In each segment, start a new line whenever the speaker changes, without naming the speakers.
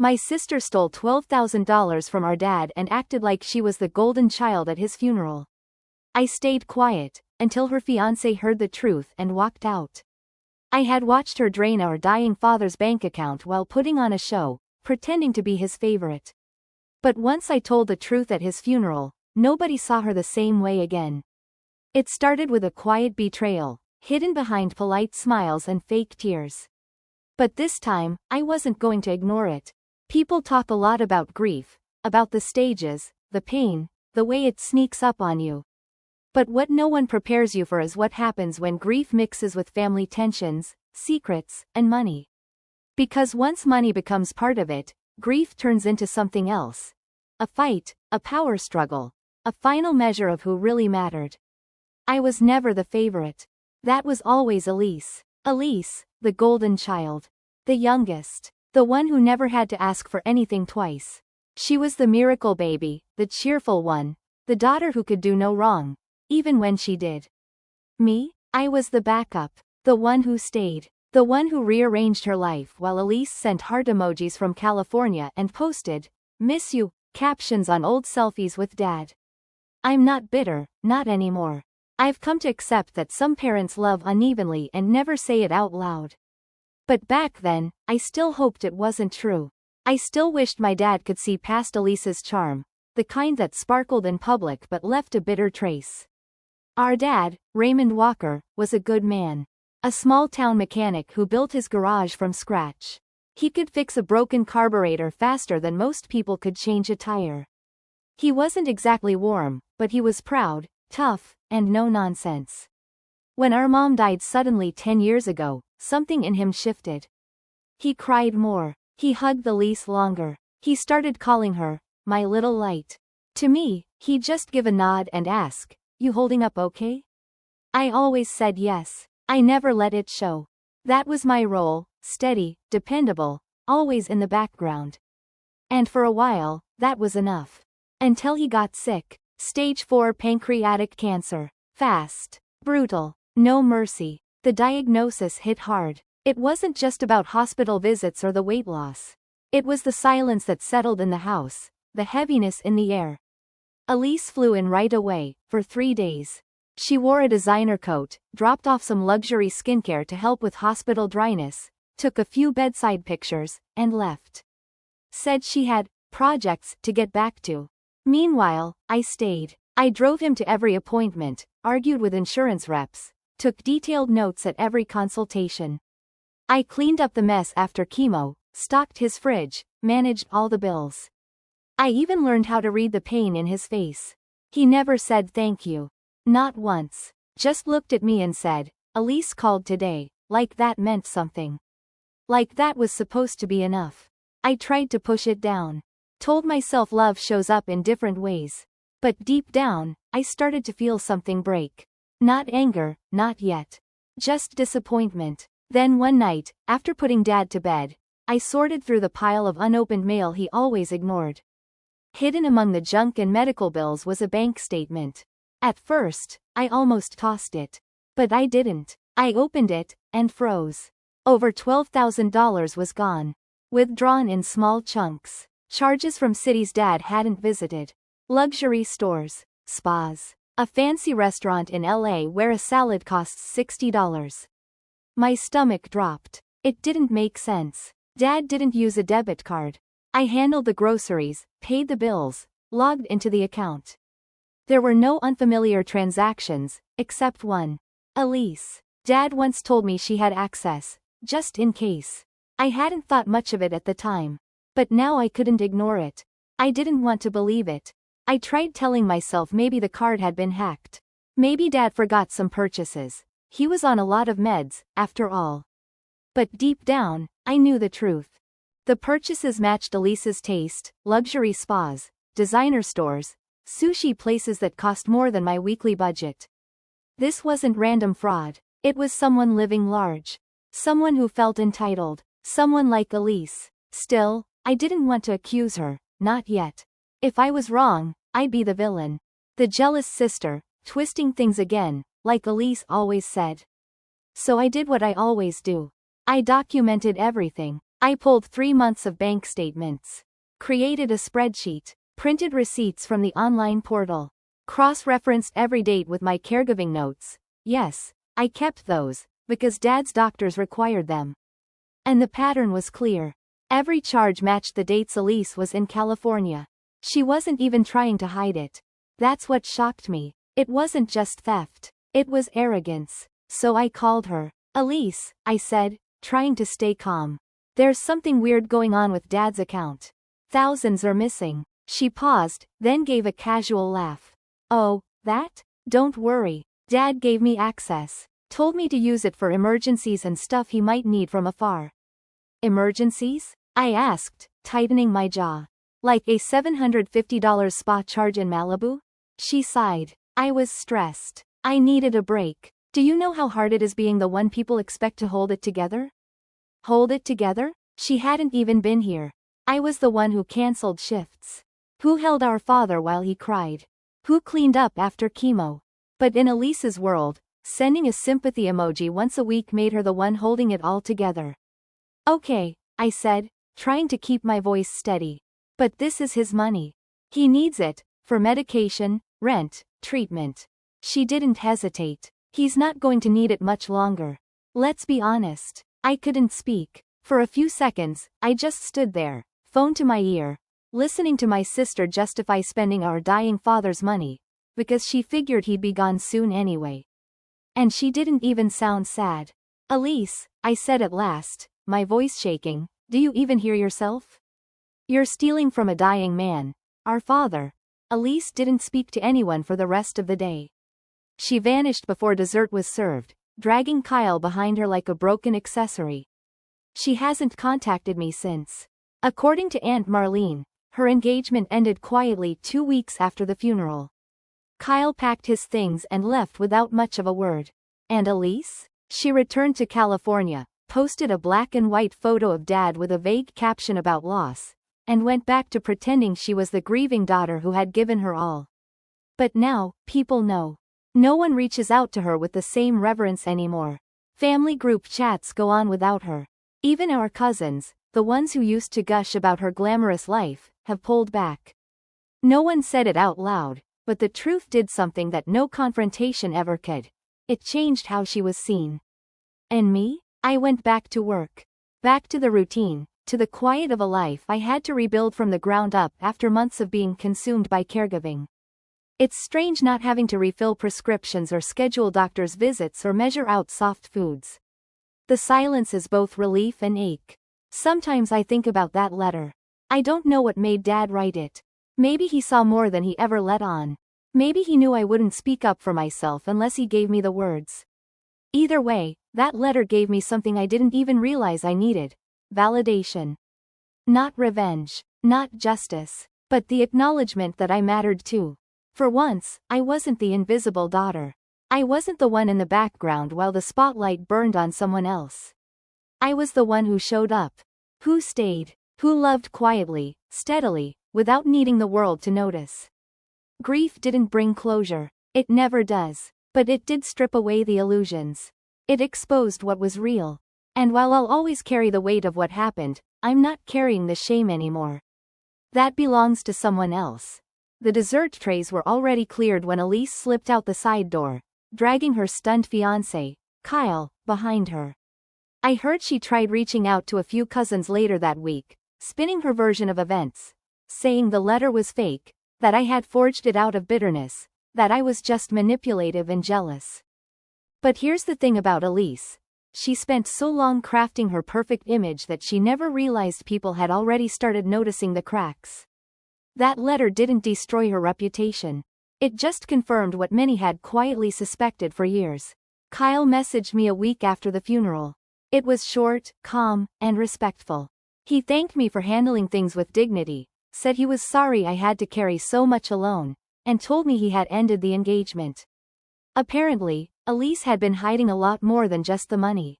My sister stole $12,000 from our dad and acted like she was the golden child at his funeral. I stayed quiet, until her fiancé heard the truth and walked out. I had watched her drain our dying father's bank account while putting on a show, pretending to be his favorite. But once I told the truth at his funeral, nobody saw her the same way again. It started with a quiet betrayal, hidden behind polite smiles and fake tears. But this time, I wasn't going to ignore it. People talk a lot about grief, about the stages, the pain, the way it sneaks up on you. But what no one prepares you for is what happens when grief mixes with family tensions, secrets, and money. Because once money becomes part of it, grief turns into something else. A fight, a power struggle, a final measure of who really mattered. I was never the favorite. That was always Elise. Elise, the golden child. The youngest. The one who never had to ask for anything twice. She was the miracle baby, the cheerful one, the daughter who could do no wrong, even when she did. Me? I was the backup, the one who stayed, the one who rearranged her life while Elise sent heart emojis from California and posted, "Miss you," captions on old selfies with dad. I'm not bitter, not anymore. I've come to accept that some parents love unevenly and never say it out loud. But back then, I still hoped it wasn't true. I still wished my dad could see past Elise's charm, the kind that sparkled in public but left a bitter trace. Our dad, Raymond Walker, was a good man. A small-town mechanic who built his garage from scratch. He could fix a broken carburetor faster than most people could change a tire. He wasn't exactly warm, but he was proud, tough, and no nonsense. When our mom died suddenly 10 years ago, something in him shifted. He cried more. He hugged Elise longer. He started calling her, my little light. To me, he'd just give a nod and ask, "You holding up okay?" I always said yes. I never let it show. That was my role, steady, dependable, always in the background. And for a while, that was enough. Until he got sick. Stage 4 pancreatic cancer. Fast. Brutal. No mercy. The diagnosis hit hard. It wasn't just about hospital visits or the weight loss. It was the silence that settled in the house, the heaviness in the air. Elise flew in right away, for 3 days. She wore a designer coat, dropped off some luxury skincare to help with hospital dryness, took a few bedside pictures, and left. Said she had projects to get back to. Meanwhile, I stayed. I drove him to every appointment, argued with insurance reps, took detailed notes at every consultation. I cleaned up the mess after chemo, stocked his fridge, managed all the bills. I even learned how to read the pain in his face. He never said thank you. Not once. Just looked at me and said, "Elise called today," like that meant something. Like that was supposed to be enough. I tried to push it down. Told myself love shows up in different ways. But deep down, I started to feel something break. Not anger, not yet. Just disappointment. Then one night, after putting Dad to bed, I sorted through the pile of unopened mail he always ignored. Hidden among the junk and medical bills was a bank statement. At first, I almost tossed it. But I didn't. I opened it, and froze. Over $12,000 was gone. Withdrawn in small chunks. Charges from cities Dad hadn't visited. Luxury stores. Spas. A fancy restaurant in LA where a salad costs $60. My stomach dropped. It didn't make sense. Dad didn't use a debit card. I handled the groceries, paid the bills, logged into the account. There were no unfamiliar transactions, except one. Elise. Dad once told me she had access, just in case. I hadn't thought much of it at the time. But now I couldn't ignore it. I didn't want to believe it. I tried telling myself maybe the card had been hacked. Maybe Dad forgot some purchases. He was on a lot of meds, after all. But deep down, I knew the truth. The purchases matched Elise's taste: luxury spas, designer stores, sushi places that cost more than my weekly budget. This wasn't random fraud. It was someone living large. Someone who felt entitled. Someone like Elise. Still, I didn't want to accuse her, not yet. If I was wrong, I'd be the villain. The jealous sister, twisting things again, like Elise always said. So I did what I always do. I documented everything. I pulled 3 months of bank statements. Created a spreadsheet. Printed receipts from the online portal. Cross-referenced every date with my caregiving notes. Yes, I kept those, because Dad's doctors required them. And the pattern was clear. Every charge matched the dates Elise was in California. She wasn't even trying to hide it. That's what shocked me. It wasn't just theft. It was arrogance. So I called her. Elise, I said, trying to stay calm. There's something weird going on with Dad's account. Thousands are missing. She paused, then gave a casual laugh. Oh, that? Don't worry. Dad gave me access. Told me to use it for emergencies and stuff he might need from afar. Emergencies? I asked, tightening my jaw. Like a $750 spa charge in Malibu? She sighed. I was stressed. I needed a break. Do you know how hard it is being the one people expect to hold it together? Hold it together? She hadn't even been here. I was the one who cancelled shifts. Who held our father while he cried? Who cleaned up after chemo? But in Elise's world, sending a sympathy emoji once a week made her the one holding it all together. Okay, I said, trying to keep my voice steady. But this is his money. He needs it, for medication, rent, treatment. She didn't hesitate. He's not going to need it much longer. Let's be honest. I couldn't speak. For a few seconds, I just stood there, phone to my ear, listening to my sister justify spending our dying father's money, because she figured he'd be gone soon anyway. And she didn't even sound sad. Elise, I said at last, my voice shaking, do you even hear yourself? You're stealing from a dying man, our father. Elise didn't speak to anyone for the rest of the day. She vanished before dessert was served, dragging Kyle behind her like a broken accessory. She hasn't contacted me since. According to Aunt Marlene, her engagement ended quietly 2 weeks after the funeral. Kyle packed his things and left without much of a word. And Elise? She returned to California, posted a black and white photo of Dad with a vague caption about loss, and went back to pretending she was the grieving daughter who had given her all. But now, people know. No one reaches out to her with the same reverence anymore. Family group chats go on without her. Even our cousins, the ones who used to gush about her glamorous life, have pulled back. No one said it out loud, but the truth did something that no confrontation ever could. It changed how she was seen. And me? I went back to work. Back to the routine, to the quiet of a life I had to rebuild from the ground up after months of being consumed by caregiving. It's strange not having to refill prescriptions or schedule doctor's visits or measure out soft foods. The silence is both relief and ache. Sometimes I think about that letter. I don't know what made Dad write it. Maybe he saw more than he ever let on. Maybe he knew I wouldn't speak up for myself unless he gave me the words. Either way, that letter gave me something I didn't even realize I needed. Validation. Not revenge, not justice, but the acknowledgement that I mattered too. For once, I wasn't the invisible daughter. I wasn't the one in the background while the spotlight burned on someone else. I was the one who showed up. Who stayed. Who loved quietly, steadily, without needing the world to notice. Grief didn't bring closure. It never does. But it did strip away the illusions. It exposed what was real. And while I'll always carry the weight of what happened, I'm not carrying the shame anymore. That belongs to someone else. The dessert trays were already cleared when Elise slipped out the side door, dragging her stunned fiancé, Kyle, behind her. I heard she tried reaching out to a few cousins later that week, spinning her version of events, saying the letter was fake, that I had forged it out of bitterness, that I was just manipulative and jealous. But here's the thing about Elise. She spent so long crafting her perfect image that she never realized people had already started noticing the cracks. That letter didn't destroy her reputation. It just confirmed what many had quietly suspected for years. Kyle messaged me a week after the funeral. It was short, calm, and respectful. He thanked me for handling things with dignity, said he was sorry I had to carry so much alone, and told me he had ended the engagement. Apparently, Elise had been hiding a lot more than just the money.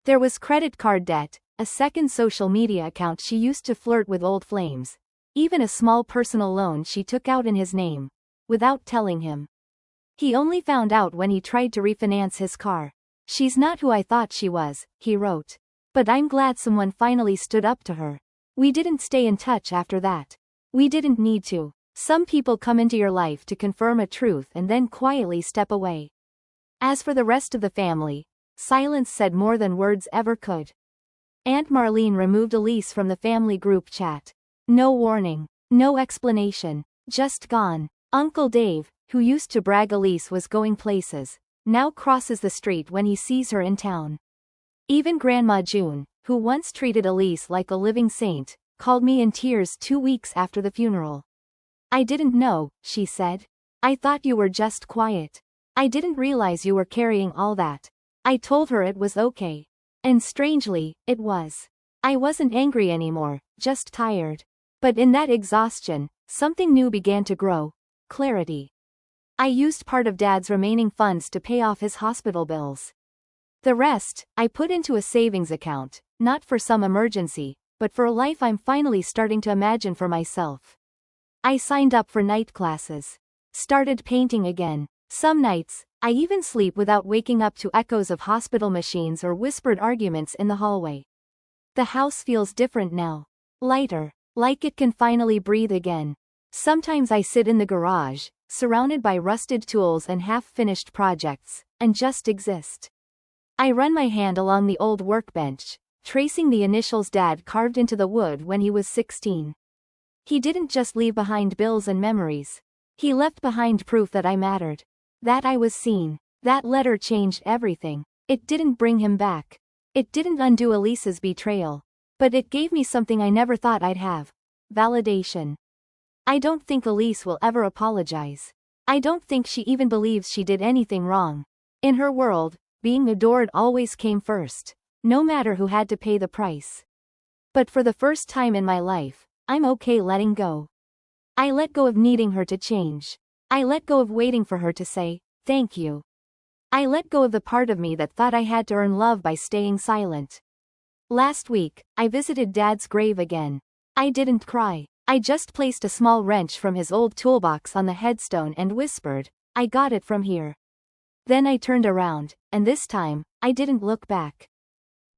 There was credit card debt, a second social media account she used to flirt with old flames, even a small personal loan she took out in his name, without telling him. He only found out when he tried to refinance his car. She's not who I thought she was, he wrote. But I'm glad someone finally stood up to her. We didn't stay in touch after that. We didn't need to. Some people come into your life to confirm a truth and then quietly step away. As for the rest of the family, silence said more than words ever could. Aunt Marlene removed Elise from the family group chat. No warning, no explanation, just gone. Uncle Dave, who used to brag Elise was going places, now crosses the street when he sees her in town. Even Grandma June, who once treated Elise like a living saint, called me in tears 2 weeks after the funeral. I didn't know, she said. I thought you were just quiet. I didn't realize you were carrying all that. I told her it was okay. And strangely, it was. I wasn't angry anymore, just tired. But in that exhaustion, something new began to grow. Clarity. I used part of Dad's remaining funds to pay off his hospital bills. The rest, I put into a savings account, not for some emergency, but for a life I'm finally starting to imagine for myself. I signed up for night classes. Started painting again. Some nights, I even sleep without waking up to echoes of hospital machines or whispered arguments in the hallway. The house feels different now. Lighter, like it can finally breathe again. Sometimes I sit in the garage, surrounded by rusted tools and half-finished projects, and just exist. I run my hand along the old workbench, tracing the initials Dad carved into the wood when he was 16. He didn't just leave behind bills and memories. He left behind proof that I mattered. That I was seen. That letter changed everything. It didn't bring him back. It didn't undo Elise's betrayal. But it gave me something I never thought I'd have. Validation. I don't think Elise will ever apologize. I don't think she even believes she did anything wrong. In her world, being adored always came first, no matter who had to pay the price. But for the first time in my life, I'm okay letting go. I let go of needing her to change. I let go of waiting for her to say, thank you. I let go of the part of me that thought I had to earn love by staying silent. Last week, I visited Dad's grave again. I didn't cry. I just placed a small wrench from his old toolbox on the headstone and whispered, I got it from here. Then I turned around, and this time, I didn't look back.